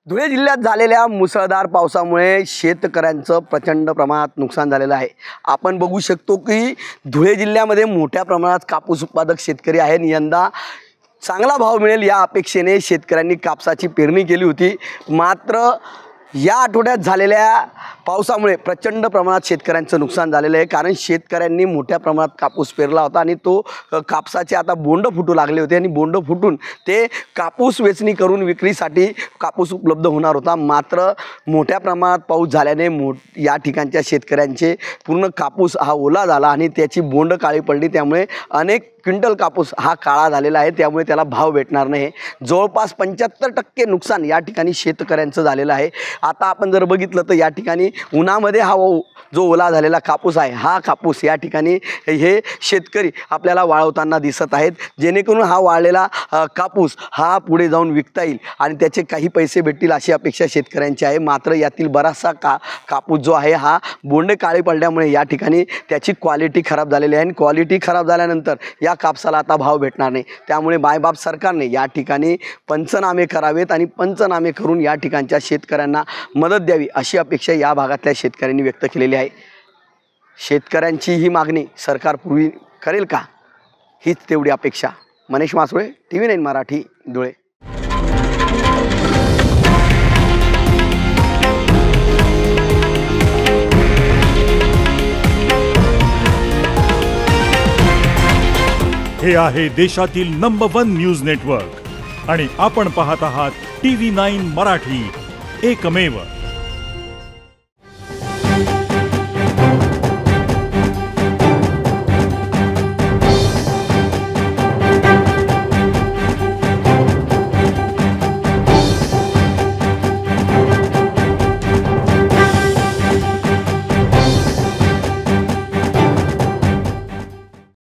धुळे जिल्ह्यात झालेल्या मुसळधार पावसामुळे शेतकऱ्यांचं प्रचंड प्रमाणात नुकसान झालेलं आहे। आपण बघू शकतो की धुळे जिल्ह्यामध्ये मोठ्या प्रमाणात कापूस उत्पादक शेतकरी आहेत। यंदा चांगला भाव मिळेल या अपेक्षेने शेतकऱ्यांनी कापसाची पेरणी केली होती। मात्र या आठवड्यात झालेल्या पावसामुळे प्रचंड प्रमाणात शेतकऱ्यांचं नुकसान झालेलं आहे। कारण शेतकऱ्यांनी मोठ्या प्रमाणात कापूस पेरला होता आणि तो कापसाचे आता बोंड फुटू लागले होते आणि बोंड फुटून ते कापूस वेचणी करून विक्रीसाठी कापूस उपलब्ध होणार होता। मात्र मोठ्या प्रमाणात पाऊस झाल्याने या ठिकाणच्या शेतकऱ्यांचे पूर्ण कापूस हा ओला झाला आणि त्याची बोंड काळी पडली। त्यामुळे अनेक क्विंटल कापूस हा काळा झालेला आहे। त्यामुळे त्याला भाव भेटणार नाही। जवळपास 75% नुकसान या ठिकाणी शेतकऱ्यांचं झालेलं आहे। आता आपण जर बघितलं तर या ठिकाणी उन्हामध्ये हा जो ओला झालेला कापूस आहे हा कापूस या ठिकाणी हे शेतकरी आपल्याला वाळवताना दिसत आहेत, जेणेकरून हा वाळलेला कापूस हा पुढे जाऊन विकता येईल आणि त्याचे काही पैसे भेटतील अशी अपेक्षा शेतकऱ्यांची आहे। मात्र यातील बराचसा कापूस जो आहे हा बोंडे काळे पडल्यामुळे या ठिकाणी त्याची क्वालिटी खराब झालेली आहे आणि क्वालिटी खराब झाल्यानंतर या कापसाला आता भाव भेटणार नाही। त्यामुळे मायबाप सरकारने या ठिकाणी पंचनामे करावेत आणि पंचनामे करून या ठिकाणच्या शेतकऱ्यांना मदत द्यावी अशी अपेक्षा या भागातल्या शेतकऱ्यांनी व्यक्त केलेली आहे। शेतकऱ्यांची ही मागणी सरकार पूर्ण करेल का, हीच तेवढी अपेक्षा। मनीष मासुळे, TV9 मराठी, धुळे। हे आहे देशातील नंबर 1 न्यूज नेटवर्क आणि आपण पाहत आहात TV9 मराठी, एकमेव।